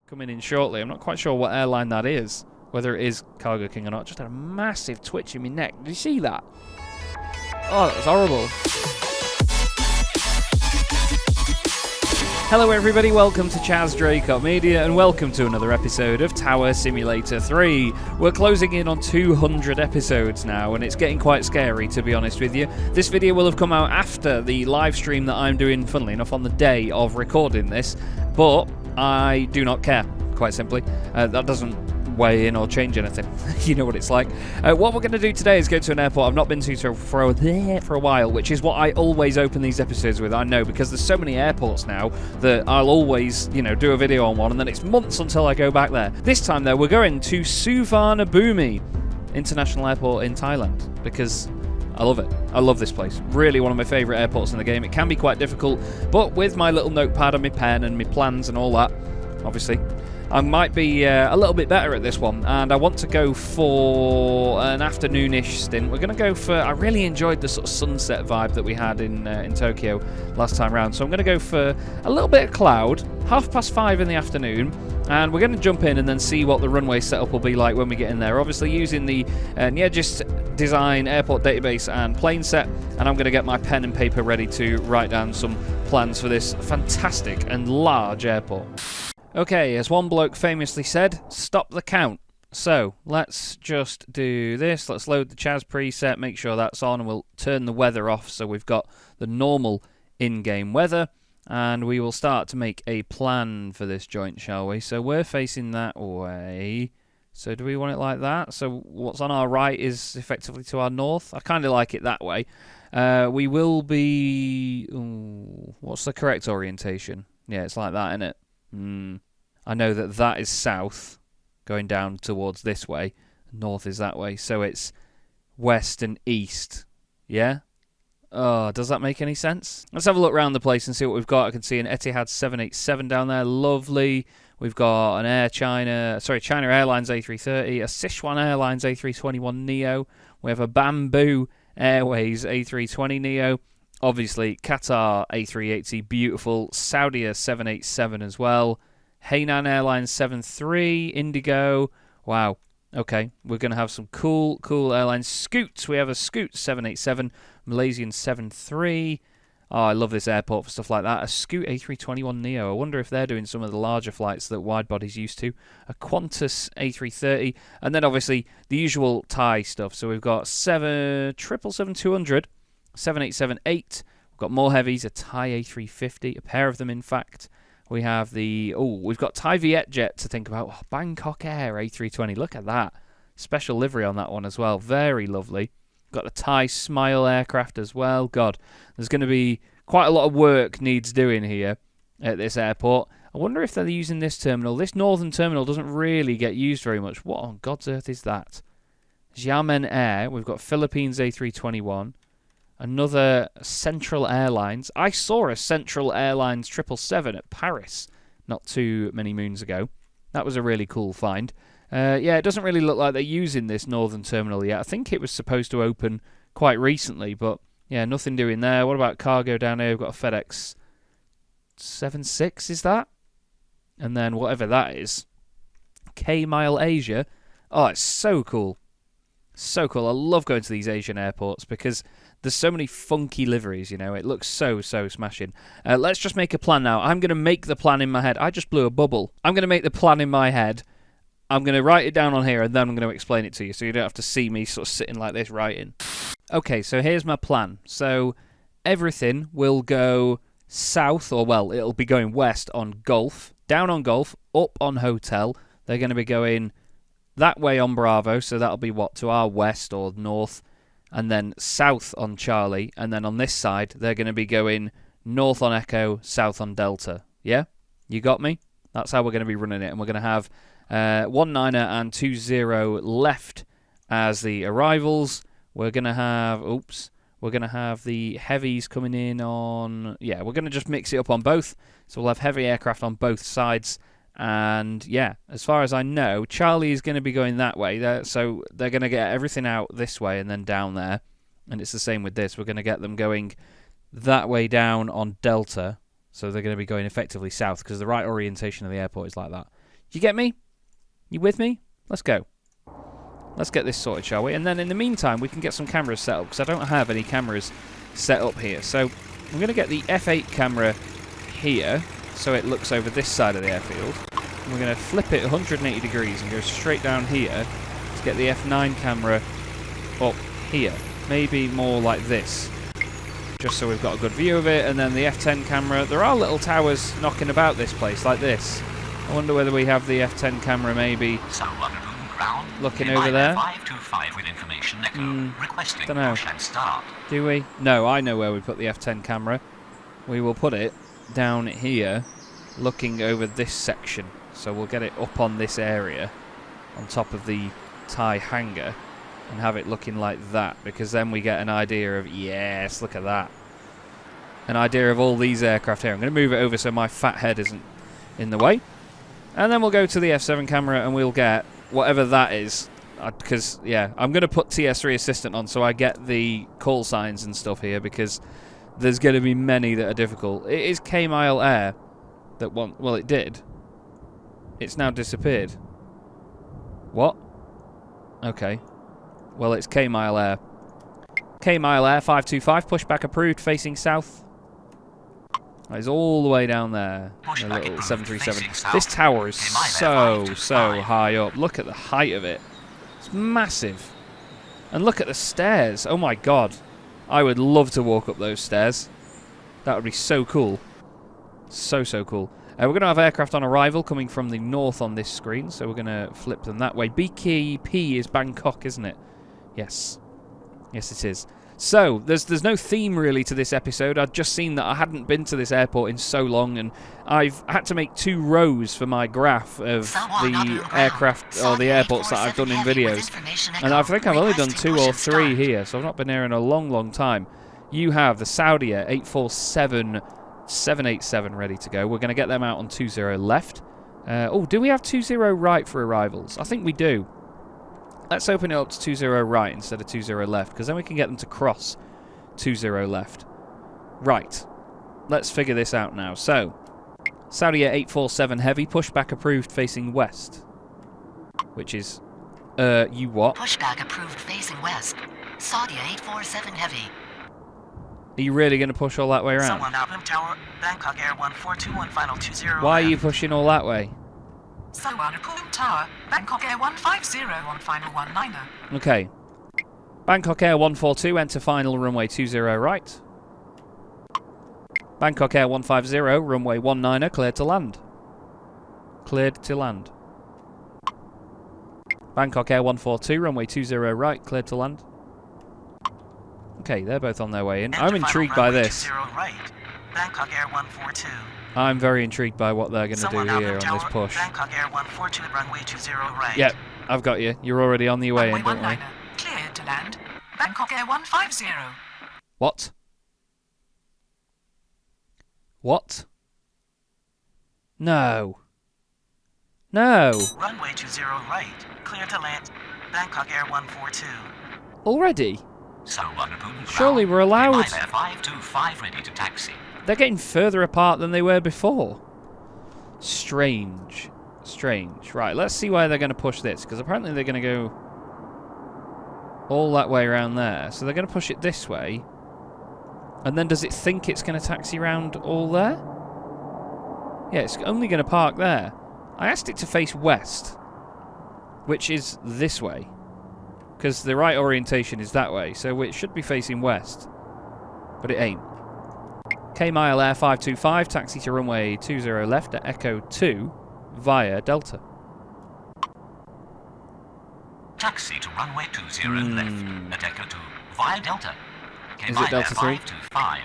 coming in shortly. I'm not quite sure what airline that is, whether it is Cargo King or not. Just had a massive twitch in my neck. Did you see that? Oh, that was horrible. Hello everybody, welcome to Chaz Draycott Media and welcome to another episode of Tower Simulator 3. We're closing in on 200 episodes now and it's getting quite scary, to be honest with you. This video will have come out after the live stream that I'm doing, funnily enough, on the day of recording this, but I do not care, quite simply. That doesn't weigh in or change anything. You know what it's like. What we're going to do today is go to an airport I've not been to for a while, which is what I always open these episodes with, I know, because there's so many airports now that I'll always, do a video on one, and then it's months until I go back there. This time, though, we're going to Suvarnabhumi International Airport in Thailand, because I love it. I love this place. Really one of my favourite airports in the game. It can be quite difficult, but with my little notepad and my pen and my plans and all that, obviously, I might be a little bit better at this one, and I want to go for an afternoonish stint. We're going to go for... I really enjoyed the sort of sunset vibe that we had in Tokyo last time round, so I'm going to go for a little bit of cloud, 5:30 in the afternoon, and we're going to jump in and then see what the runway setup will be like when we get in there. Obviously using the Nyerges design airport database and plane set, and I'm going to get my pen and paper ready to write down some plans for this fantastic and large airport. Okay, as one bloke famously said, stop the count. So, let's just do this. Let's load the Chaz preset, make sure that's on, and we'll turn the weather off so we've got the normal in-game weather. And we will start to make a plan for this joint, shall we? So we're facing that way. So do we want it like that? So what's on our right is effectively to our north. I kind of like it that way. We will be... Ooh, what's the correct orientation? Yeah, it's like that, isn't it? I know that is south, going down towards this way. North is that way, so it's west and east. Yeah? Oh, does that make any sense? Let's have a look around the place and see what we've got. I can see an Etihad 787 down there. Lovely. We've got an China Airlines A330, a Sichuan Airlines A321neo. We have a Bamboo Airways A320neo. Obviously, Qatar A380, beautiful. Saudia 787 as well. Hainan Airlines 73, Indigo. Wow. Okay, we're going to have some cool airlines. Scoot, we have a Scoot 787, Malaysian 73. Oh, I love this airport for stuff like that. A Scoot A321neo. I wonder if they're doing some of the larger flights that wide-bodies used to. A Qantas A330. And then, obviously, the usual Thai stuff. So we've got 777-200, 787-8. We've got more heavies, a Thai A350, a pair of them, in fact. We have we've got Thai Vietjet to think about. Oh, Bangkok Air A320. Look at that. Special livery on that one as well. Very lovely. Got the Thai Smile aircraft as well. God, there's going to be quite a lot of work needs doing here at this airport. I wonder if they're using this terminal. This northern terminal doesn't really get used very much. What on God's earth is that? Xiamen Air. We've got Philippines A321. Another Central Airlines. I saw a Central Airlines 777 at Paris not too many moons ago. That was a really cool find. Yeah, it doesn't really look like they're using this northern terminal yet. I think it was supposed to open quite recently, but yeah, nothing doing there. What about cargo down here? We've got a FedEx 76, is that? And then whatever that is. K-Mile Asia. Oh, it's so cool. So cool. I love going to these Asian airports because there's so many funky liveries, It looks so smashing. Let's just make a plan now. I'm going to make the plan in my head. I just blew a bubble. I'm going to make the plan in my head. I'm going to write it down on here, and then I'm going to explain it to you, so you don't have to see me sort of sitting like this writing. Okay, so here's my plan. So everything will go south, or well, it'll be going west on Golf, down on Golf, up on Hotel. They're going to be going that way on Bravo, so that'll be what, to our west or north, and then south on Charlie, and then on this side, they're going to be going north on Echo, south on Delta. Yeah? You got me? That's how we're going to be running it, and we're going to have 19er and 20 left as the arrivals. We're going to have, the heavies coming in on, yeah, we're going to just mix it up on both, so we'll have heavy aircraft on both sides. And yeah, as far as I know, Charlie is going to be going that way. So they're going to get everything out this way and then down there. And it's the same with this. We're going to get them going that way down on Delta. So they're going to be going effectively south because the right orientation of the airport is like that. You get me? You with me? Let's go. Let's get this sorted, shall we? And then in the meantime, we can get some cameras set up, because I don't have any cameras set up here. So I'm going to get the F8 camera here, so it looks over this side of the airfield. And we're going to flip it 180 degrees and go straight down here to get the F9 camera up here. Maybe more like this, just so we've got a good view of it. And then the F10 camera, there are little towers knocking about this place, like this. I wonder whether we have the F10 camera maybe looking over there. Don't know. Do we? No, I know where we put the F10 camera. We will put it down here, looking over this section. So we'll get it up on this area, on top of the Thai hangar, and have it looking like that, because then we get an idea of, yes, look at that. An idea of all these aircraft here. I'm going to move it over so my fat head isn't in the way. And then we'll go to the F7 camera and we'll get whatever that is. Because, yeah, I'm going to put TS3 Assistant on so I get the call signs and stuff here, because there's going to be many that are difficult. It is K-Mile Air that want... Well, it did. It's now disappeared. What? Okay. Well, it's K-Mile Air. K-Mile Air 525, pushback approved, facing south. That is all the way down there. A little 737. This tower is so high up. Look at the height of it. It's massive. And look at the stairs. Oh my god. I would love to walk up those stairs. That would be so cool. So cool. We're going to have aircraft on arrival coming from the north on this screen, so we're going to flip them that way. BKP is Bangkok, isn't it? Yes. Yes, it is. So, there's no theme really to this episode. I'd just seen that I hadn't been to this airport in so long, and I've had to make 2 rows for my graph of the aircraft or the airports that I've done in videos. And I think I've only done 2 or 3 here, so I've not been here in a long time. You have the Saudia 847 787 ready to go. We're going to get them out on 20 left. Oh, do we have 20 right for arrivals? I think we do. Let's open it up to 20 right instead of 20 left, because then we can get them to cross 20 left. Right. Let's figure this out now. So, Saudia 847 heavy, pushback approved facing west. Which is, you what? Pushback approved facing west. Saudia 847 heavy. Are you really going to push all that way around? Someone out Tower, Bangkok Air 1421 final 20. Why are you pushing all that way? Someone Tower, Bangkok Air 150 on final 19er. Okay. Bangkok Air 142, enter final runway 20 right. Bangkok Air 150, runway 19er, cleared to land. Cleared to land. Bangkok Air 142, runway 20 right, cleared to land. Okay, they're both on their way in. I'm intrigued by this. Right. Bangkok Air 142. I'm very intrigued by what they're going to do here on this push. Bangkok Air 142, runway 20 right. Yep, I've got you. You're already on the way in, don't worry. Cleared to land. Bangkok Air 150. What? What? No. No. Runway 20 right. Clear to land. Bangkok Air 142. Already? Surely we're allowed. 525 ready to taxi. They're getting further apart than they were before. Strange. Strange. Right, let's see why they're going to push this, because apparently they're going to go all that way around there. So they're going to push it this way. And then does it think it's going to taxi round all there? Yeah, it's only going to park there. I asked it to face west, which is this way, because the right orientation is that way, so it should be facing west, but it ain't. K-Mile Air 525, taxi to runway 20 left at Echo 2 via Delta. Taxi to runway 20 left at Echo 2 via Delta. Is it Delta 3?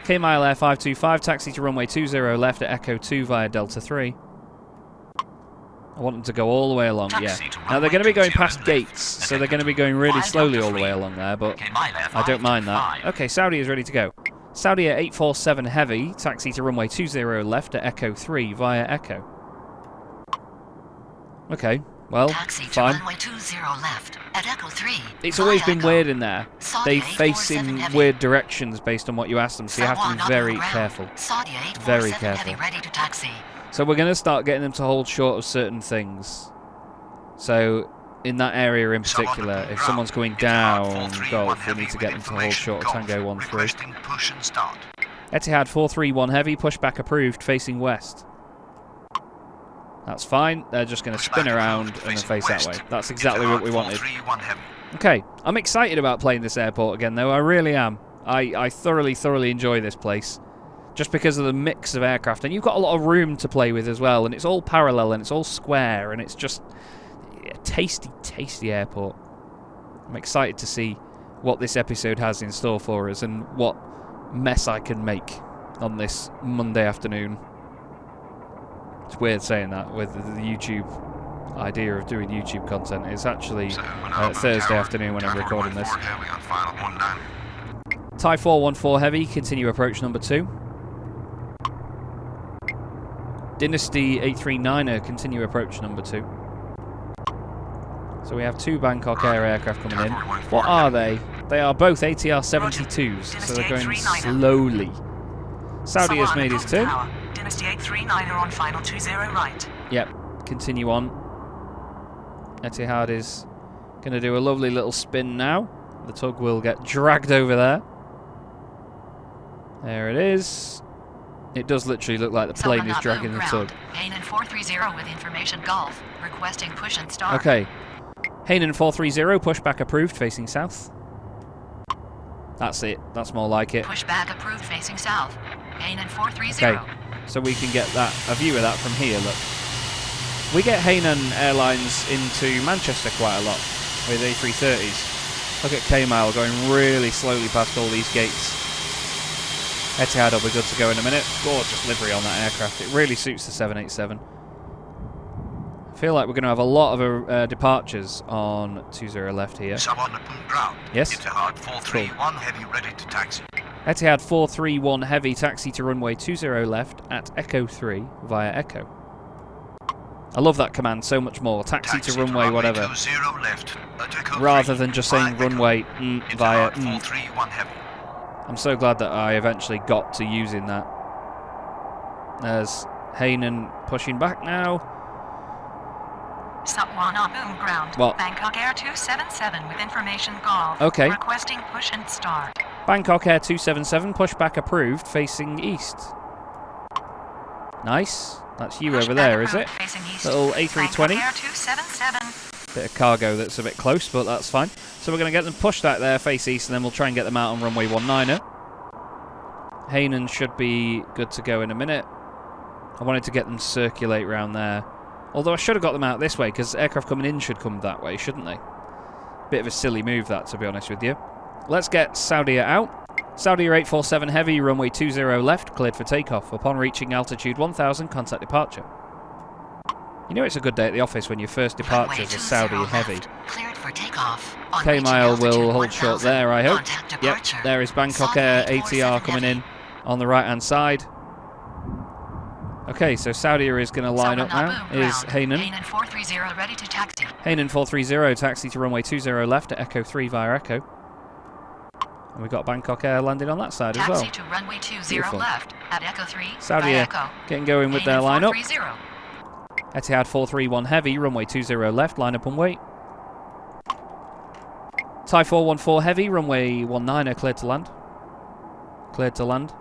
K-Mile Air 525, taxi to runway 20 left at Echo 2 via Delta 3. I want them to go all the way along, yeah. Now they're going to be going past gates, so they're going to be going really slowly all the way along there, but I don't mind that. Okay, Saudi is ready to go. Saudia 847 heavy, taxi to runway 20 left at Echo 3 via Echo. Okay, well, fine. Left at Echo 3 it's always been weird in there. They face in weird directions based on what you ask them, so you have to be very careful. Very careful. So we're going to start getting them to hold short of certain things. So in that area in particular, if someone's going down Golf, we need to get them to hold short of Tango 13. Etihad 431 Heavy, pushback approved, facing west. That's fine, they're just going to spin around and then face that way. That's exactly what we wanted. Okay, I'm excited about playing this airport again though, I really am. I thoroughly enjoy this place. Just because of the mix of aircraft, and you've got a lot of room to play with as well, and it's all parallel and it's all square, and it's just a tasty airport. I'm excited to see what this episode has in store for us and what mess I can make on this Monday afternoon. It's weird saying that with the YouTube idea of doing YouTube content. It's actually Thursday afternoon when I'm recording this. Thai 414 Heavy, continue approach number 2. Dynasty 839er, continue approach number 2. So we have 2 Bangkok Air aircraft coming in. What are they? They are both ATR 72s, so they're going slowly. Saudi has made his turn. Dynasty 839er on final 20 right. Yep, continue on. Etihad is going to do a lovely little spin now. The tug will get dragged over there. There it is. It does literally look like the plane is dragging the tug. Hainan 430 with information Golf, requesting push and start. Okay. Hainan 430, pushback approved, facing south. That's it. That's more like it. Pushback approved, facing south. Hainan 430. Okay. So we can get a view of that from here, look. We get Hainan Airlines into Manchester quite a lot with A330s. Look at K-Mile going really slowly past all these gates. Etihad will be good to go in a minute. Gorgeous livery on that aircraft. It really suits the 787. I feel like we're going to have a lot of departures on 20 left here. Yes? Etihad 431 Heavy ready to taxi. Etihad 431 Heavy, taxi to runway 20 left at Echo 3 via Echo. I love that command so much more. Taxi to runway whatever. Left, rather than just saying runway via 431 Heavy. I'm so glad that I eventually got to using that. There's Hainan pushing back now. Someone on boom ground. What? Bangkok Air 277 with information Golf. Okay. Requesting push and start. Bangkok Air 277, pushback approved, facing east. Nice. That's you over there, is it? Little A320. Air 277. Bit of cargo that's a bit close, but that's fine. So we're going to get them pushed out there, face east, and then we'll try and get them out on runway 19er. Hainan should be good to go in a minute. I wanted to get them to circulate around there. Although I should have got them out this way, because aircraft coming in should come that way, shouldn't they? Bit of a silly move, that, to be honest with you. Let's get Saudia out. Saudia 847 Heavy, runway 20 left, cleared for takeoff. Upon reaching altitude 1000, contact departure. You know it's a good day at the office when your first departure is a Saudi Heavy. Cleared for takeoff. K-Mile will hold short there, I hope. Yep, there is Bangkok Air ATR coming in on the right-hand side. Okay, so Saudia is going to line up now. Is Hainan. Hainan 430 ready to taxi. Hainan 430, taxi to runway 20 left at Echo 3 via Echo. And we've got Bangkok Air landing on that side as well. Taxi to runway 20 left at Echo 3 Saudia Echo. getting going with their lineup. 430. Etihad 431 Heavy, runway 20 left, line up and wait. Thai 414 Heavy, runway 19er, cleared to land. Cleared to land.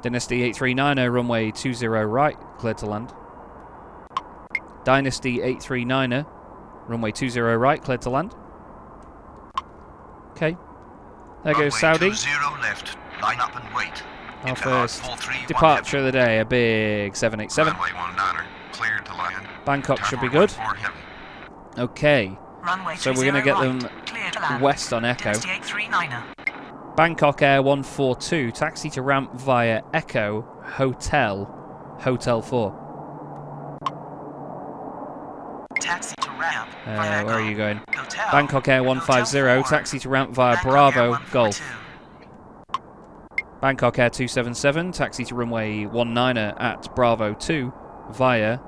Dynasty 839er, runway 20 right, cleared to land. Dynasty 839er, runway 20 right, cleared to land. Okay. There goes Saudi. 20 left. Line up and wait. Our first departure of the day, a big 787. Runway 19er, cleared to land. Bangkok should be good. Okay. Runway So we're going to get them clear to land. west on Echo. Dynasty 839er. Bangkok Air 142, taxi to ramp via Echo Hotel 4. Taxi to ramp. Where are you going? Hotel. Bangkok Air 150, taxi to ramp via Bravo Golf. Bangkok Air 277, taxi to runway 19er at Bravo 2 via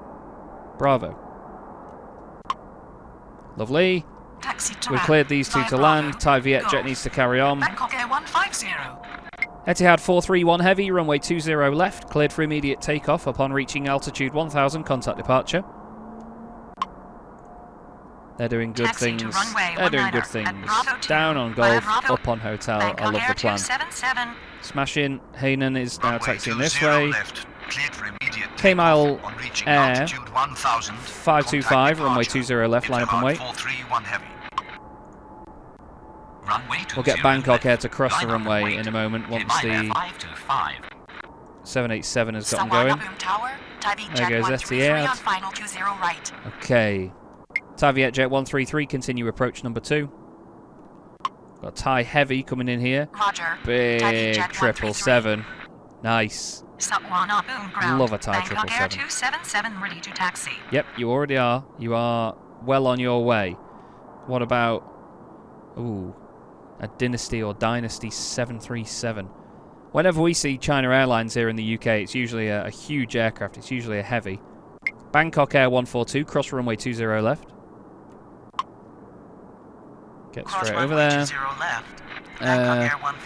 Bravo. Lovely. Taxi to We've ramp cleared these two via to Bravo, land. Thai Viet jet Golf. needs to carry on. Bangkok Air 150. Etihad 431 Heavy, runway 20 left, cleared for immediate takeoff upon reaching altitude 1000, contact departure. They're doing good Taxi things. to runway They're doing 19er good at things. Bravo 2 Down on via Golf, Bravo, up on Hotel. I Bangkok love Air the plan. 277. Smash in. Hainan is now Runway taxiing this 20 way. left, cleared for immediate K-Mile takeoff on reaching Air altitude 1000, 525, contact runway departure. 20 left, line up and Etihad wait. 431 Heavy. Runway We'll get 20 Bangkok left, Air to cross the line up and runway wait. in a moment once K-Mile the 525. 787 has gotten going. There goes STA. On final 20 right. Okay. Thai Vietjet 133, continue approach number 2. Got Thai Heavy coming in here. Roger. Big Vietjet 777. Nice. Love a Thai Bangkok Air 777. 277 ready to taxi. Yep, you already are. You are well on your way. What about... Ooh. A Dynasty or Dynasty 737. Whenever we see China Airlines here in the UK, it's usually a huge aircraft. It's usually a heavy. Bangkok Air 142, cross runway 20 left. Get straight over there.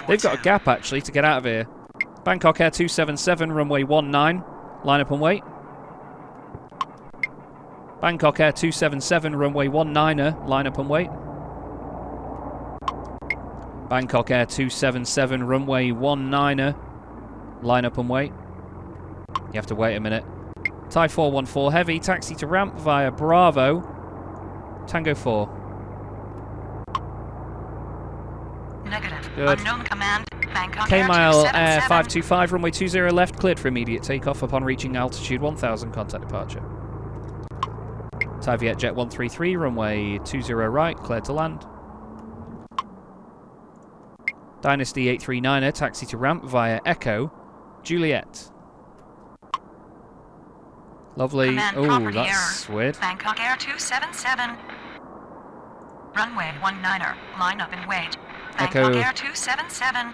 They've got a gap, actually, to get out of here. Bangkok Air 277, runway 19. Line up and wait. Bangkok Air 277, runway 19er. Line up and wait. Bangkok Air 277, runway 19er. Line up and wait. You have to wait a minute. Thai 414 Heavy, taxi to ramp via Bravo. Tango 4. Negative. Good. Unknown command. Bangkok K-Mile Air Air 277. 525, runway 20 left, cleared for immediate takeoff upon reaching altitude 1000, contact departure. Thai Vietjet 133, runway 20 right, cleared to land. Dynasty 839er, taxi to ramp via Echo, Juliet. Lovely. Oh, that's weird. Bangkok Air 277. Runway 19er. Line up and wait. Echo. Bangkok Air 277.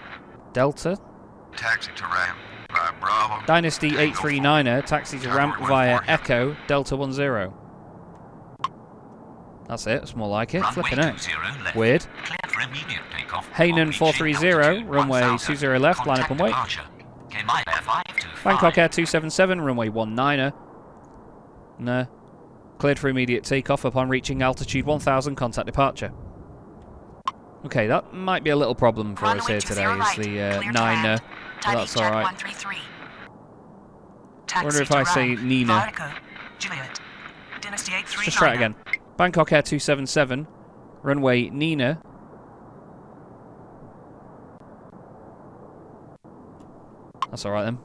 Delta. Taxi to ramp via Bravo. Dynasty 839er, taxi to ramp via Echo, Delta 10. That's it, it's more like it. Flipping out. Weird. Cleared for immediate takeoff. Hainan 430, runway 20 left, line up and wait. Bangkok Air 277, runway 19er. No. Cleared for immediate takeoff upon reaching altitude 1000, contact departure. Okay, that might be a little problem for us here today, is the 9er. But that's alright. I wonder if I say Nina. Let's just try it again. Bangkok Air 277, runway Nina. That's alright then.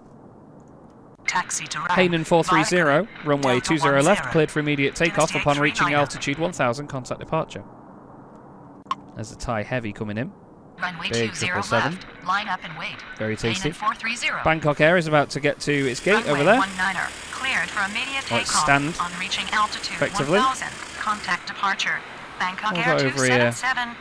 Hainan 430, runway 20 left, cleared for immediate takeoff upon reaching altitude 1000, contact departure. There's a Thai Heavy coming in. Runway Big 20 777. left. Line up and wait. Very tasty. Hainan 430. Bangkok Air is about to get to its gate Runway over there. 19er. Cleared for immediate Let's takeoff stand on reaching altitude effectively. 1000. Contact departure. Bangkok We'll Air go over here. 277.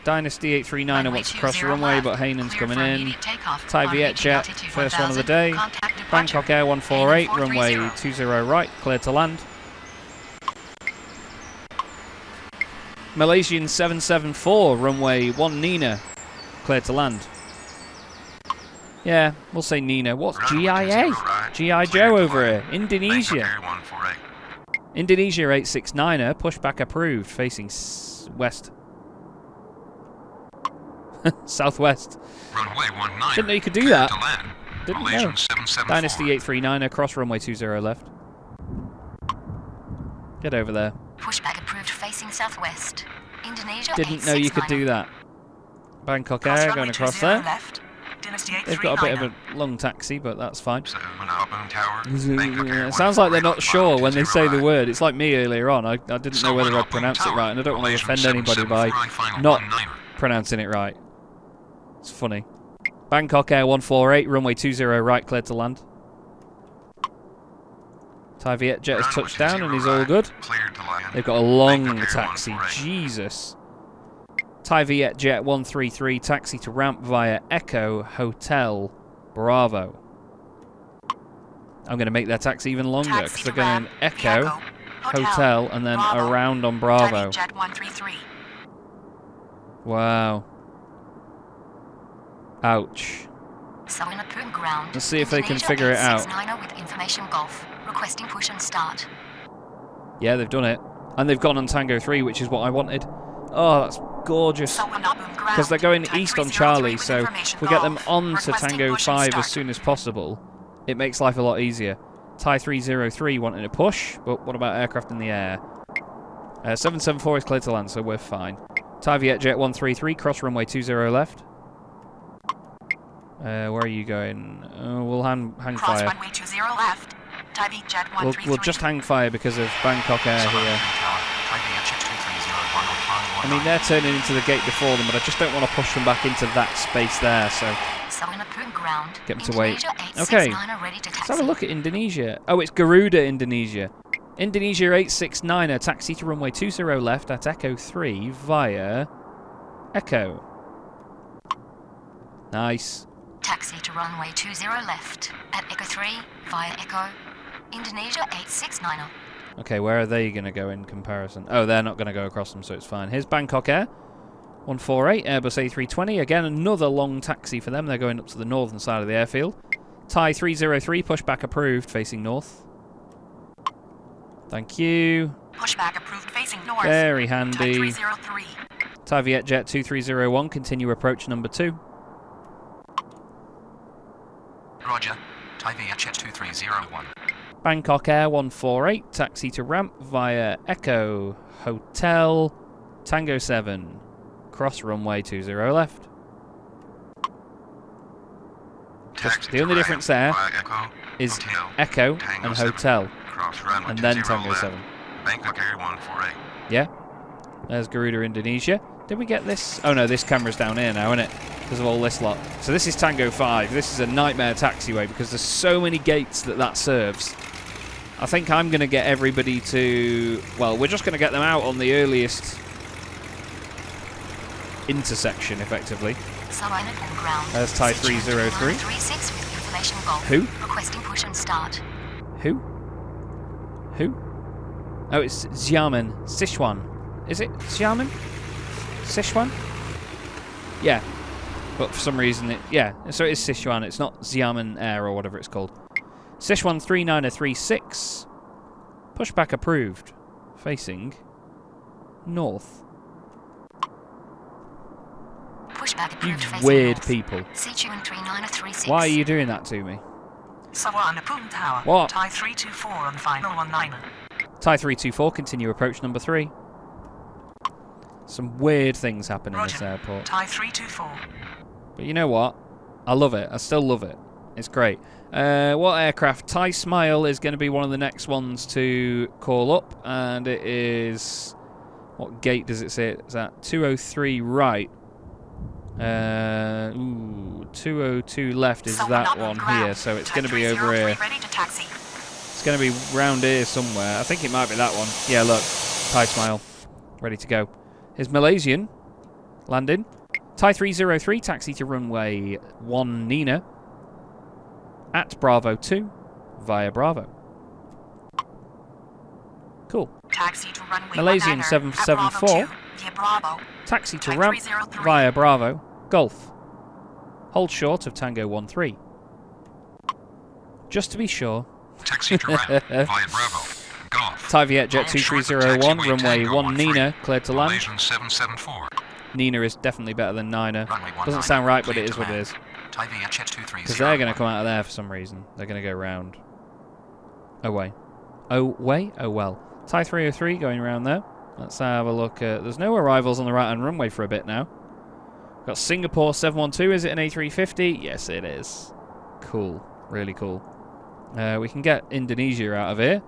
Dynasty 839 wants to cross the 20 runway, left. but Hainan's Cleared coming for in. immediate takeoff Thai on reaching Vietjet, altitude first one of the 1000. day. Contact departure. Bangkok Air 148, Hainan runway 430. 20 right, cleared to land. Malaysian 774, runway 1 Nina, cleared to land. Yeah, we'll say Nina. What's GIA? G.I. Joe over here. Indonesia. Indonesia 869er, pushback approved, facing west. Southwest. Runway 19. Didn't know you could do that. Didn't know. Malaysian 774. Dynasty 839er, cross runway 20 left. Get over there. Pushback approved facing southwest. Indonesia Didn't know you could do that. Bangkok Air going across there. They've got a bit of a long taxi, but that's fine. It sounds like they're not sure when they say the word. It's like me earlier on. I didn't know whether I'd pronounce it right, and I don't want to offend anybody by not pronouncing it right. It's funny. Bangkok Air 148, runway 20 right, cleared to land. Thai Vietjet has touched down and is all good. They've got a long taxi. Jesus. Thai Vietjet 133, taxi to ramp via Echo Hotel Bravo. I'm going to make their taxi even longer because they're going Echo Hotel and then around on Bravo. Wow. Ouch. Let's see if they can figure it out. With information Golf. Requesting push and start. Yeah, they've done it. And they've gone on Tango 3, which is what I wanted. Oh, that's gorgeous. Because they're going east on Charlie, so if we get them on to Tango 5 as soon as possible, it makes life a lot easier. Thai 303 wanting a push, but what about aircraft in the air? 774 is clear to land, so we're fine. Thai Vietjet 133, cross runway 20 left. Where are you going? We'll hang fire. Runway 20 left. Thai Vietjet 133. We'll just hang fire because of Bangkok Air here. I mean, they're turning into the gate before them, but I just don't want to push them back into that space there, so get them to wait. Okay, let's have a look at Indonesia. Oh, it's Garuda, Indonesia. Indonesia 869er, taxi to runway 20 left at Echo 3 via Echo. Nice. Taxi to runway 20 left at Echo 3 via Echo. Indonesia 869er. Okay, where are they going to go in comparison? Oh, they're not going to go across them, so it's fine. Here's Bangkok Air. 148, Airbus A320. Again, another long taxi for them. They're going up to the northern side of the airfield. Thai 303, pushback approved, facing north. Thank you. Pushback approved, facing north. Very handy. Thai 303. Thai Vietjet 2301, continue approach number 2. Roger. Thai Vietjet 2301. Bangkok Air 148, taxi to ramp via Echo Hotel Tango 7, cross runway 20 left. Just the only difference there is Echo and Hotel, and then Tango 7. Bangkok Air 148. Yeah, there's Garuda, Indonesia. Did we get this? Oh no, this camera's down here now, isn't it? Because of all this lot. So this is Tango 5. This is a nightmare taxiway because there's so many gates that serves. I think I'm going to get everybody to... Well, we're just going to get them out on the earliest intersection, effectively. There's Thai 303. Who? Requesting push and start. Who? Who? Oh, it's Xiamen. Sichuan. Is it Xiamen? Sichuan? Yeah. But for some reason, yeah. So it is Sichuan. It's not Xiamen Air or whatever it's called. Sichuan 3936. Pushback approved. Facing north. Pushback approved, you weird north. People. Sichuan 3936. Why are you doing that to me? Sawanapun Tower. What? Thai 324 on final 19. Thai 324, continue approach number 3. Some weird things happen in this airport. Thai 324. But you know what? I love it. I still love it. It's great. What aircraft? Thai Smile is going to be one of the next ones to call up, and it is... What gate does it say it's at? 203 right. 202 left is that one here, so it's going to be over here. It's going to be round here somewhere. I think it might be that one. Yeah, look. Thai Smile. Ready to go. Here's Malaysian. Landing. Thai 303, taxi to runway 1 Nina. At Bravo 2, via Bravo. Cool. Taxi to runway Malaysian 774. Taxi to ramp via Bravo. Golf. Hold short of Tango 13. Just to be sure. Taxi to ramp via Bravo. Golf. Thai Vietjet 2301, runway 1 Nina, cleared to land. Malaysian 774. Nina is definitely better than Nina. Doesn't sound right, but it is what it is. Because they're going to come out of there for some reason. They're going to go round. Away. Oh, way? Oh, well. Thai 303 going around there. Let's have a look at... There's no arrivals on the right-hand runway for a bit now. Got Singapore 712. Is it an A350? Yes, it is. Cool. Really cool. We can get Indonesia out of here.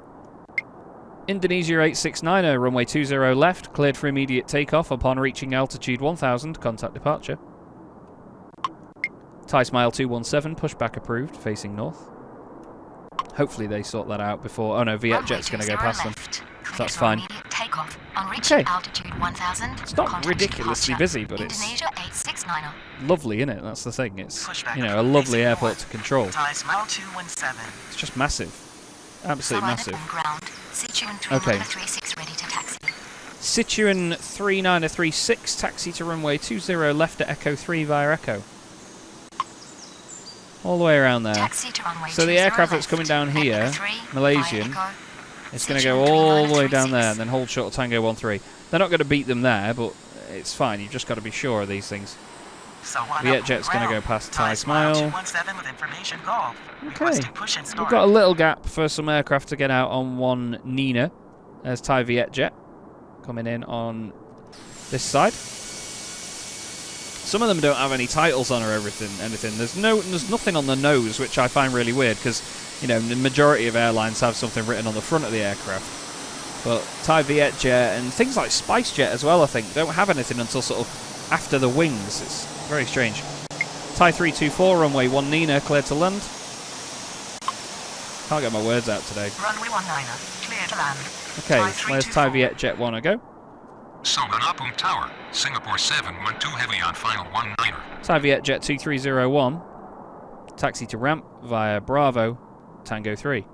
Indonesia 869er, runway 20 left. Cleared for immediate takeoff upon reaching altitude 1000. Contact departure. Thai Smile 217, pushback approved, facing north. Hopefully they sort that out before... Oh no, Vietjet's going to go past them. So that's fine. Okay. It's not ridiculously busy, but it's lovely, isn't it? That's the thing. It's, you know, a lovely airport to control. It's just massive. Absolutely massive. Okay. Sichuan 3936, taxi to runway 20 left at Echo 3 via Echo. All the way around there. Taxi to runway So the 20 aircraft that's left coming down at here, Echo 3 Malaysian, via Echo. it's going to Sichuan go all the way 3936. down there and then hold short of Tango 1-3. They're not going to beat them there, but it's fine. You've just got to be sure of these things. VTBS going to go past Thai Smile. Okay. We've got a little gap for some aircraft to get out on one Nina. There's Thai VTBS coming in on this side. Some of them don't have any titles on or anything. There's nothing on the nose, which I find really weird because, you know, the majority of airlines have something written on the front of the aircraft. But Thai VTBS and things like SpiceJet as well, I think, don't have anything until sort of after the wings. It's very strange. Thai 324, runway 1 Nina, cleared to land. Can't get my words out today. Runway 19, clear to land. Okay, where's Thai VTBS 1 I go? Songanapum Tower, Singapore 712 heavy on final 19er. Thai VTBS 2301. Taxi to ramp via Bravo, Tango 3.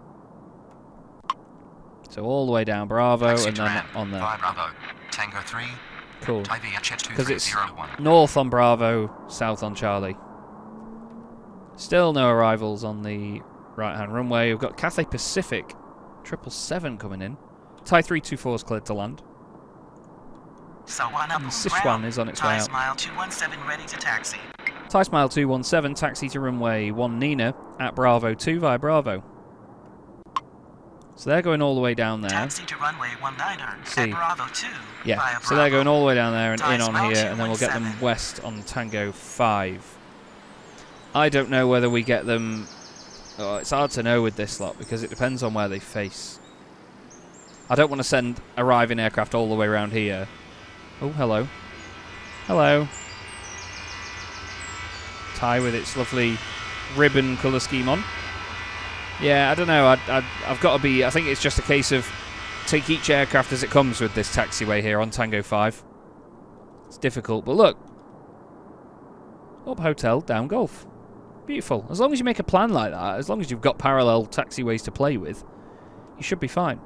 So all the way down Bravo Taxi and to then ramp on there. via Bravo, Tango 3. Cool. Thai VTBS Because it's 2301. north on Bravo, south on Charlie. Still no arrivals on the right-hand runway. We've got Cathay Pacific 777 coming in. Thai 324 is cleared to land. And Sichuan is on its way out. Thai Smile 217 ready to taxi. Thai Smile 217, taxi to runway 1 Nina at Bravo 2 via Bravo. So they're going all the way down there. Taxi to runway 19er at Bravo 2 Yeah, via so they're going all the way down there and Thai in on Smile here, and then we'll get them 217. west on Tango 5. I don't know whether we get them... Oh, it's hard to know with this lot because it depends on where they face. I don't want to send arriving aircraft all the way around here. Oh, hello. Hello. Thai with its lovely ribbon colour scheme on. Yeah, I don't know. I've got to be... I think it's just a case of take each aircraft as it comes with this taxiway here on Tango 5. It's difficult, but look. Up hotel, down Golf. Beautiful. As long as you make a plan like that, as long as you've got parallel taxiways to play with, you should be fine.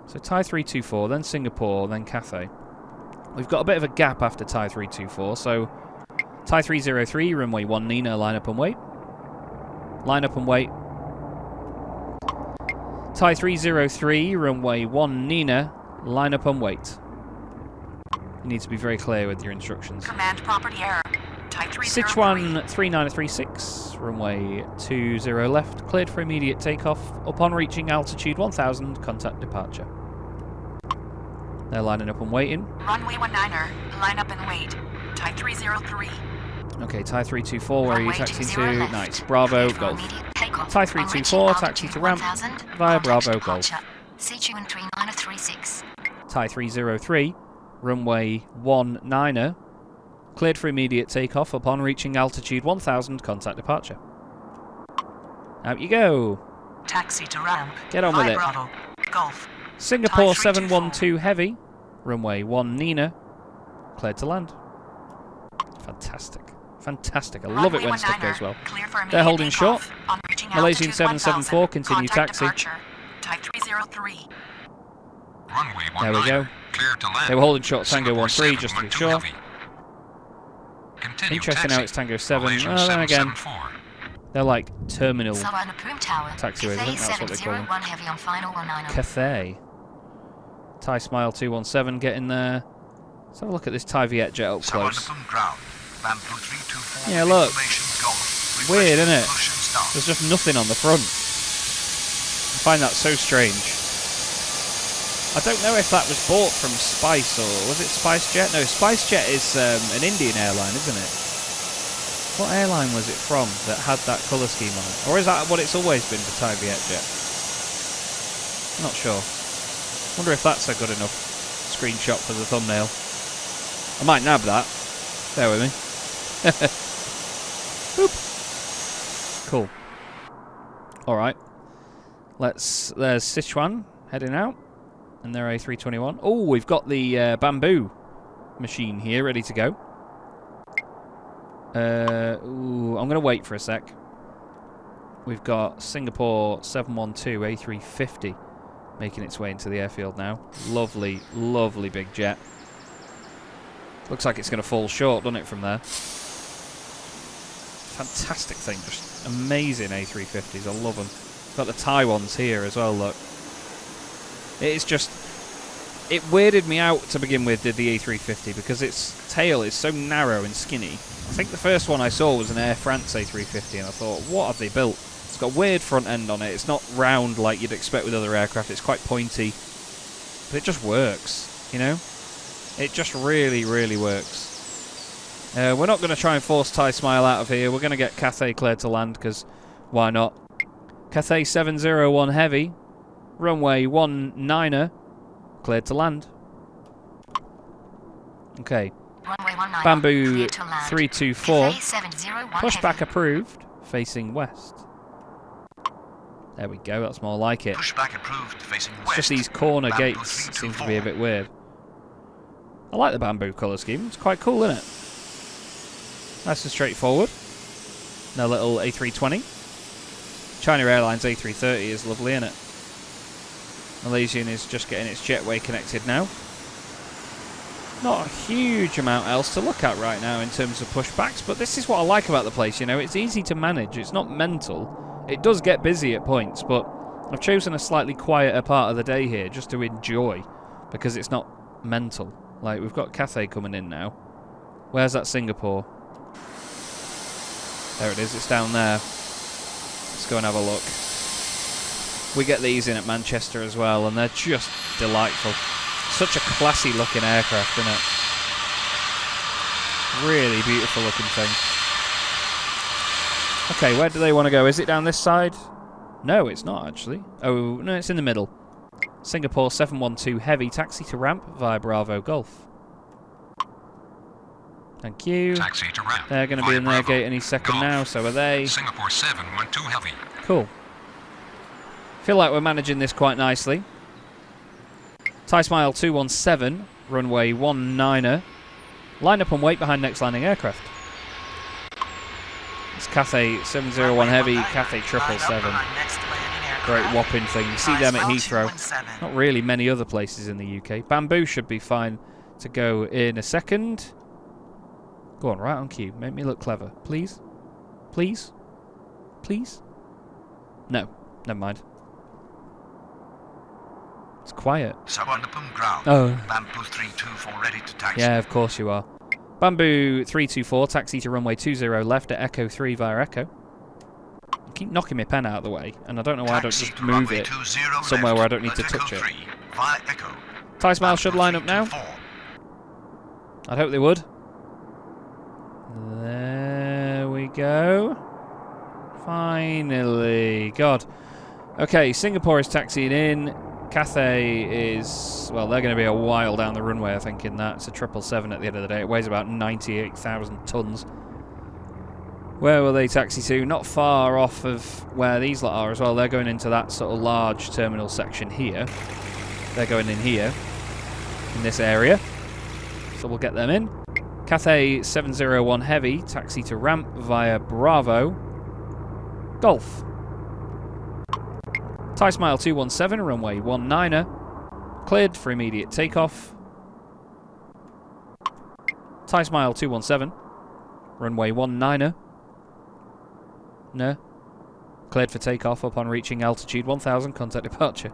So Thai 324, then Singapore, then Cathay. We've got a bit of a gap after Thai 324, so Thai 303, runway 1 Nina, line up and wait. Line up and wait. Thai 303, runway 1 Nina, line up and wait. You need to be very clear with your instructions. Command property error. Thai 303. Sichuan 3936, runway 20 left, cleared for immediate takeoff. Upon reaching altitude 1000, contact departure. They're lining up and waiting. Runway 19er, line up and wait. Thai 303. Okay, Thai 324, where are you Runway taxiing 20 to? left. Nice. Bravo, Cleared for Golf. immediate takeoff. Thai On 324, reaching taxi to altitude ramp 1000, via contact Bravo, departure. Golf. Sichuan 3936. Thai 303, runway 1 Niner, cleared for immediate takeoff. Upon reaching altitude 1000, contact departure. Out you go. Taxi to ramp. Get on with it. Bravo, Golf. Singapore Thai 324. 712 heavy, runway 1 Nina, cleared to land. Fantastic. Fantastic. I love it when stuff goes well. They're holding short. Malaysian 774, continue taxi. Thai 303. Runway 19. There we go. Clear to land. They were holding short Tango Singapore 1-3 just to be 712 sure. heavy. Continue Interesting taxi. how it's Tango 7. Malaysian Oh, then again, 774. they're like terminal Sawanapum Tower. taxiways. I think that's what they call them. 701 heavy on final 19er. Cathay. Thai Smile 217, get in there. Let's have a look at this Thai VTBS up close. Sawanapum ground. Bamboo 324. Yeah, look. Information Golf. Weird, isn't it? Propulsion start. There's just nothing on the front. I find that so strange. I don't know if that was bought from Spice or was it SpiceJet? No, SpiceJet is an Indian airline, isn't it? What airline was it from that had that colour scheme on it? Or is that what it's always been for Thai VTBS? Not sure. Wonder if that's a good enough screenshot for the thumbnail. I might nab that. Bear with me. Boop. Cool. Alright. There's Sichuan heading out. And they're A321. Oh, we've got the bamboo machine here ready to go. I'm going to wait for a sec. We've got Singapore 712 A350 making its way into the airfield now. Lovely, lovely big jet. Looks like it's going to fall short, doesn't it, from there? Fantastic thing, just amazing A350s. I love them. Got the Thai ones here as well, look. It's just... It weirded me out to begin with, did the A350, because its tail is so narrow and skinny. I think the first one I saw was an Air France A350, and I thought, what have they built? It's got a weird front end on it. It's not round like you'd expect with other aircraft. It's quite pointy. But it just works, you know? It just really, really works. We're not going to try and force Thai Smile out of here. We're going to get Cathay cleared to land, because why not? Cathay 701 Heavy, runway 19er, cleared to land. Okay. Bamboo 324. Pushback approved. Facing west. There we go. That's more like it. Pushback approved facing west. It's just these corner Bamboo gates 324. seem to be a bit weird. I like the bamboo colour scheme. It's quite cool, isn't it? Nice and straightforward. No little A320. China Airlines A330 is lovely, isn't it? Malaysian is just getting its jetway connected now. Not a huge amount else to look at right now in terms of pushbacks, but this is what I like about the place, you know. It's easy to manage. It's not mental. It does get busy at points, but I've chosen a slightly quieter part of the day here just to enjoy, because it's not mental. Like, we've got Cathay coming in now. Where's that Singapore? There it is. It's down there. Let's go and have a look. We get these in at Manchester as well, and they're just delightful. Such a classy looking aircraft, isn't it? Really beautiful looking thing. Okay, where do they want to go? Is it down this side? No, it's not actually. Oh, no, it's in the middle. Singapore 712 Heavy, taxi to ramp via Bravo Golf. Thank you. Taxi to ramp. They're going to be in their gate any second now, so are they. Singapore 712 Heavy. Cool. Feel like we're managing this quite nicely. Thai Smile 217, runway 19er. Line up and wait behind next landing aircraft. It's Cathay 701 Heavy, Cathay 777. Great whopping thing. You see them at Heathrow. Not really many other places in the UK. Bamboo should be fine to go in a second. Go on, right on cue. Make me look clever. Please? Please? Please? No. Never mind. It's quiet. Sawandapum ground. Oh. Bamboo 324 ready to taxi. Yeah, of course you are. Bamboo 324, taxi to runway 20 left at Echo 3 via Echo. I keep knocking my pen out of the way, and I don't know why I don't just move it somewhere where I don't need to touch it. Thai Smile should line up now. I'd hope they would. There we go. Finally. God. Okay, Singapore is taxiing in. Cathay is, well, they're going to be a while down the runway, I think, in that. It's a 777 at the end of the day. It weighs about 98,000 tons. Where will they taxi to? Not far off of where these lot are as well. They're going into that sort of large terminal section here. They're going in here, in this area. So we'll get them in. Cathay 701 Heavy, taxi to ramp via Bravo Golf. Thai Smile 217, runway 19er. Cleared for immediate takeoff. Thai Smile 217, runway 19er. No. Cleared for takeoff upon reaching altitude 1000, contact departure.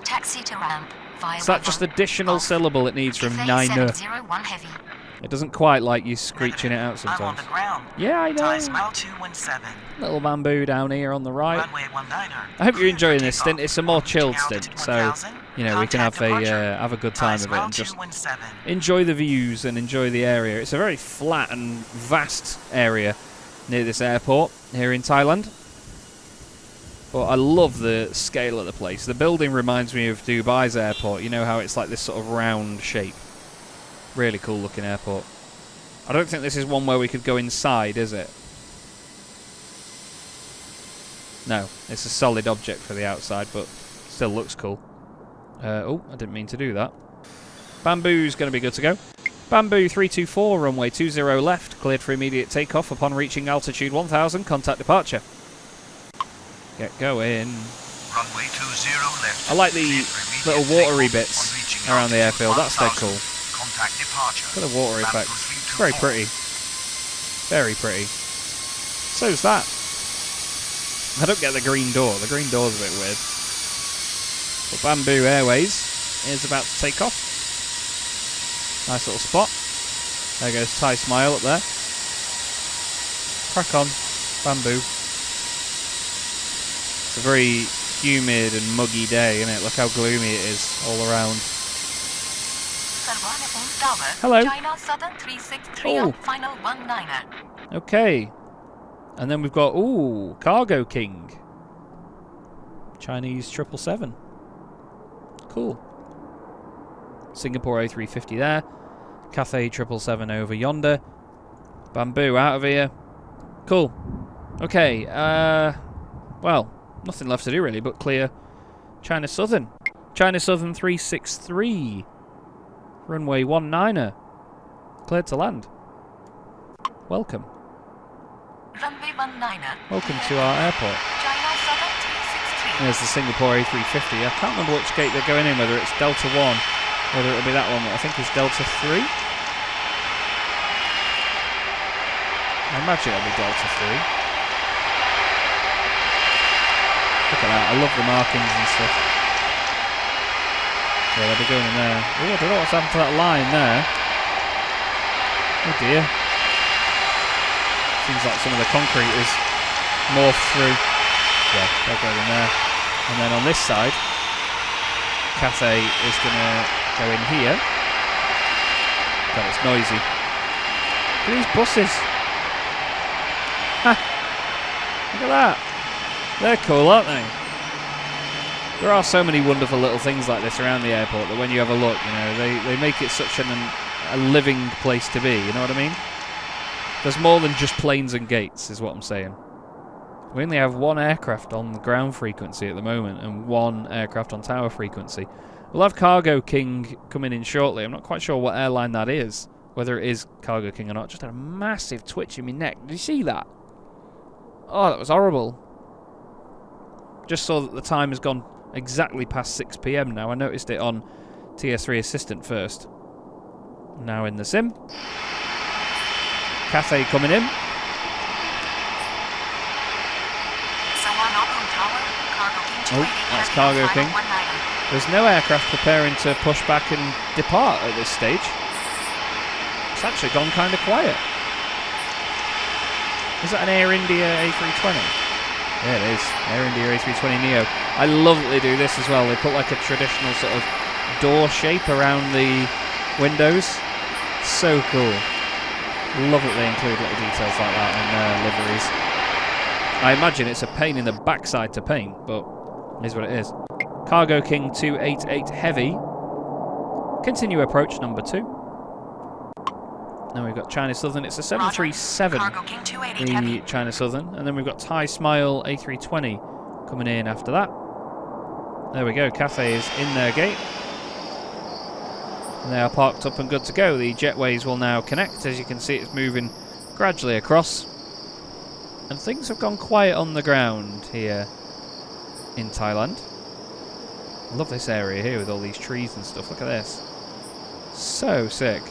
Taxi to ramp via Is that just additional syllable it needs from Niner? 701 Heavy. It doesn't quite like you screeching it out sometimes. I'm on the ground. Yeah, I Thai know. Smile 217. Little bamboo down here on the right. Runway 19er. I hope you're enjoying this stint. It's a more chilled stint, so you know we can have a good time of it and just enjoy the views and enjoy the area. It's a very flat and vast area near this airport here in Thailand. But I love the scale of the place. The building reminds me of Dubai's airport. You know how it's like this sort of round shape. Really cool looking airport. I don't think this is one where we could go inside, is it? No, it's a solid object for the outside, but still looks cool. Oh, I didn't mean to do that. Bamboo's going to be good to go. Bamboo 324, runway 20 left, cleared for immediate takeoff upon reaching altitude 1000, contact departure. Get going. Runway 20 left. I like the little watery bits around the airfield. That's dead cool. Contact departure. Got a water effect. It's very pretty. Very pretty. So's that. I don't get the green door. The green door's a bit weird. But Bamboo Airways is about to take off. Nice little spot. There goes Thai Smile up there. Crack on, Bamboo. It's a very humid and muggy day, isn't it? Look how gloomy it is all around. Hello. China Southern 363 Oh. final 19er. Okay. And then we've got, ooh, Cargo King. Chinese 777. Cool. Singapore A350 there. Cathay 777 over yonder. Bamboo out of here. Cool. Okay, well, nothing left to do really but clear China Southern. China Southern 363. Runway 19er. Cleared to land. Welcome. Runway 19er. Welcome to our airport. China Southern 363. There's the Singapore A350. I can't remember which gate they're going in, whether it's Delta 1, whether it'll be that one, but I think it's Delta 3. I imagine it'll be Delta 3. Look at that, I love the markings and stuff. Yeah, they'll be going in there. Oh, I don't know what's happened to that line there. Oh dear. Seems like some of the concrete is morphed through. Yeah, they're going in there. And then on this side, Cathay is going to go in here. God, it's noisy. Look at these buses. Ha! Look at that. They're cool, aren't they? There are so many wonderful little things like this around the airport that when you have a look, you know, they make it such a living place to be, you know what I mean? There's more than just planes and gates, is what I'm saying. We only have one aircraft on the ground frequency at the moment and one aircraft on tower frequency. We'll have Cargo King coming in shortly. I'm not quite sure what airline that is, whether it is Cargo King or not. Just had a massive twitch in my neck. Did you see that? Oh, that was horrible. Just saw that the time has gone exactly past 6 PM now. I noticed it on TS3 Assistant first. Now in the sim. Cathay coming in. Oh, that's Cargo King. There's no aircraft preparing to push back and depart at this stage. It's actually gone kind of quiet. Is that an Air India A320? Yeah, it is. Air India A320neo. I love that they do this as well. They put like a traditional sort of door shape around the windows. So cool. Love that they include little details like that in liveries. I imagine it's a pain in the backside to paint, but it is what it is. Cargo King 288 Heavy. Continue approach number 2. Then we've got China Southern. It's a 737, the China Southern. And then we've got Thai Smile A320 coming in after that. There we go. Cathay is in their gate. And they are parked up and good to go. The jetways will now connect. As you can see, it's moving gradually across. And things have gone quiet on the ground here in Thailand. I love this area here with all these trees and stuff. Look at this. So sick.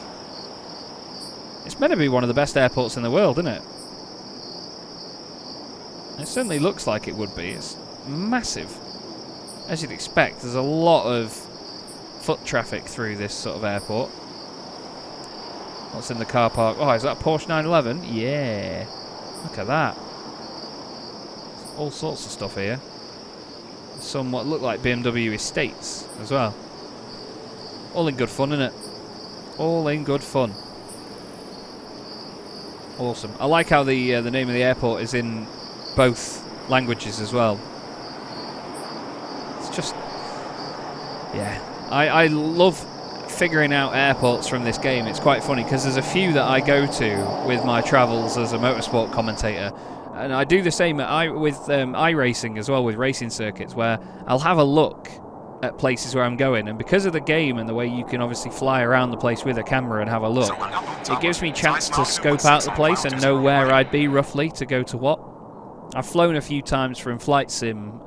It's meant to be one of the best airports in the world, isn't it? It certainly looks like it would be. It's massive. As you'd expect, there's a lot of foot traffic through this sort of airport. What's in the car park? Oh, is that a Porsche 911? Yeah. Look at that. All sorts of stuff here. Some what look like BMW estates as well. All in good fun, innit? All in good fun. Awesome. I like how the name of the airport is in both languages as well. It's just, yeah. I love figuring out airports from this game. It's quite funny because there's a few that I go to with my travels as a motorsport commentator, and I do the same with iRacing as well, with racing circuits, where I'll have a look at places where I'm going, and because of the game and the way you can obviously fly around the place with a camera and have a look, it gives me a chance to scope out the place and know where I'd be roughly to go to what. I've flown a few times from Flight Sim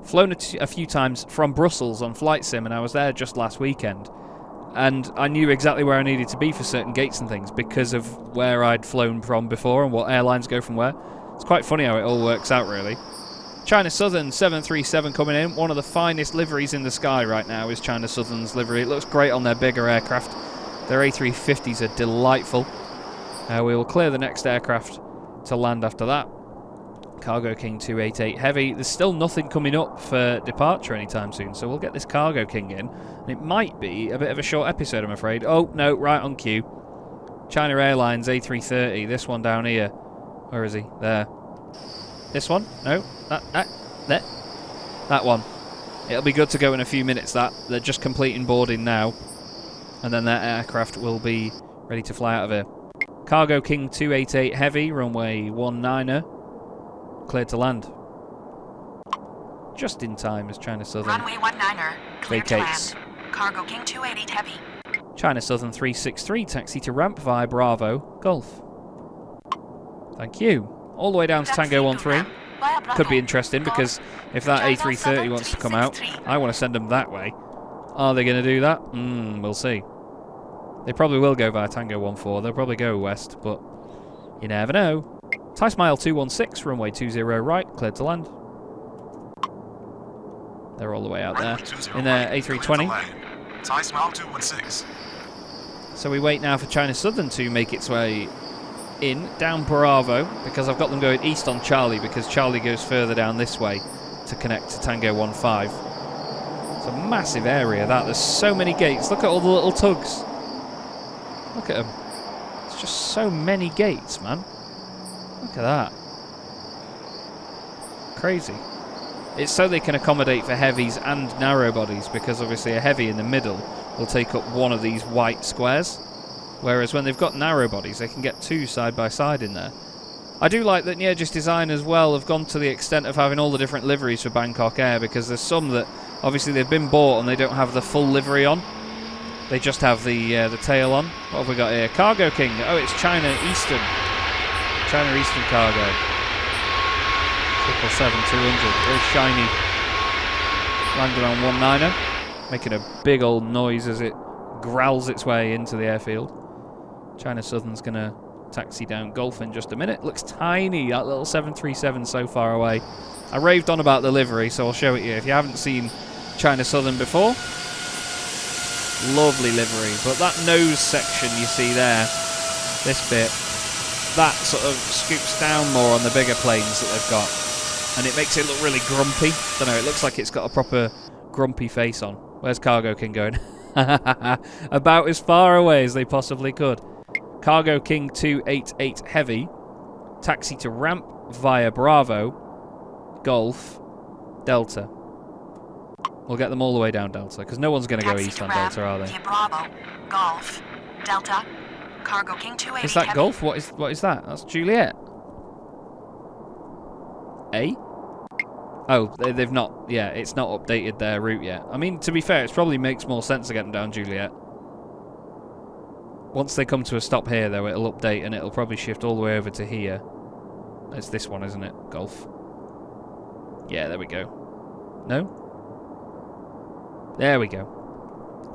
flown a few times from Brussels on Flight Sim, and I was there just last weekend. and I knew exactly where I needed to be for certain gates and things because of where I'd flown from before and what airlines go from where. It's quite funny how it all works out, really. China Southern 737 coming in. One of the finest liveries in the sky right now is China Southern's livery. It looks great on their bigger aircraft. Their A350s are delightful. We will clear the next aircraft to land after that. Cargo King 288 Heavy. There's still nothing coming up for departure anytime soon, so we'll get this Cargo King in. And it might be a bit of a short episode, I'm afraid. Oh, no, right on cue. China Airlines A330. This one down here. Where is he? There. This one? No. There. That one. It'll be good to go in a few minutes, that. They're just completing boarding now. And then their aircraft will be ready to fly out of here. Cargo King 288 Heavy, runway 19er. Cleared to land. Just in time as China Southern Runway 19er, clear to vacates. land. Cargo King 288 Heavy. China Southern 363, taxi to ramp via Bravo, Golf. Thank you. All the way down to Tango 13. Could be interesting because if that A330 wants to come out, I want to send them that way. Are they going to do that? We'll see. They probably will go via Tango 14. They'll probably go west, but you never know. Thai Smile 216, runway 20 right, cleared to land. They're all the way out there in their A320. Thai Smile 216. So we wait now for China Southern to make its way in, down Bravo, because I've got them going east on Charlie, because Charlie goes further down this way to connect to Tango 15. It's a massive area, that. There's so many gates. Look at all the little tugs. Look at them. It's just so many gates, man. Look at that. Crazy. It's so they can accommodate for heavies and narrow bodies, because obviously a heavy in the middle will take up one of these white squares, whereas when they've got narrow bodies they can get two side by side in there. I do like that Nyerges Design as well have gone to the extent of having all the different liveries for Bangkok Air, because there's some that obviously they've been bought and they don't have the full livery on. They just have the tail on. What have we got here? Cargo King. Oh, it's China Eastern. China Eastern Cargo. 777-200. Very shiny. Landed on 19er. Making a big old noise as it growls its way into the airfield. China Southern's going to taxi down Gulf in just a minute. Looks tiny, that little 737 so far away. I raved on about the livery, so I'll show it you. If you haven't seen China Southern before, lovely livery. But that nose section you see there, this bit, that sort of scoops down more on the bigger planes that they've got. And it makes it look really grumpy. Don't know, it looks like it's got a proper grumpy face on. Where's Cargo King going? About as far away as they possibly could. Cargo King 288 Heavy. Taxi to ramp via Bravo, Golf, Delta. We'll get them all the way down Delta, because no one's going to go east on Delta, are they? Bravo, Golf, Delta, Cargo King 280 Is that Heavy. Golf? What is that? That's Juliet. A? Oh, they've not... Yeah, it's not updated their route yet. I mean, to be fair, it probably makes more sense to get them down Juliet. Once they come to a stop here, though, it'll update and it'll probably shift all the way over to here. It's this one, isn't it? Golf. Yeah, there we go. No? There we go.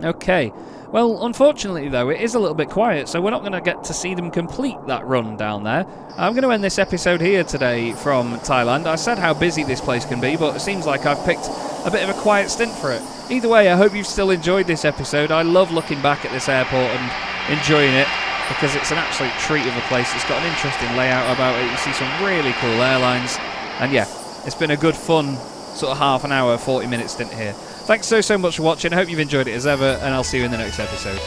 Okay. Well, unfortunately, though, it is a little bit quiet, so we're not going to get to see them complete that run down there. I'm going to end this episode here today from Thailand. I said how busy this place can be, but it seems like I've picked a bit of a quiet stint for it. Either way, I hope you've still enjoyed this episode. I love looking back at this airport and enjoying it, because it's an absolute treat of a place. It's got an interesting layout about it. You see some really cool airlines. And yeah, it's been a good, fun sort of half an hour, 40-minute stint here. Thanks so much for watching. I hope you've enjoyed it as ever, and I'll see you in the next episode.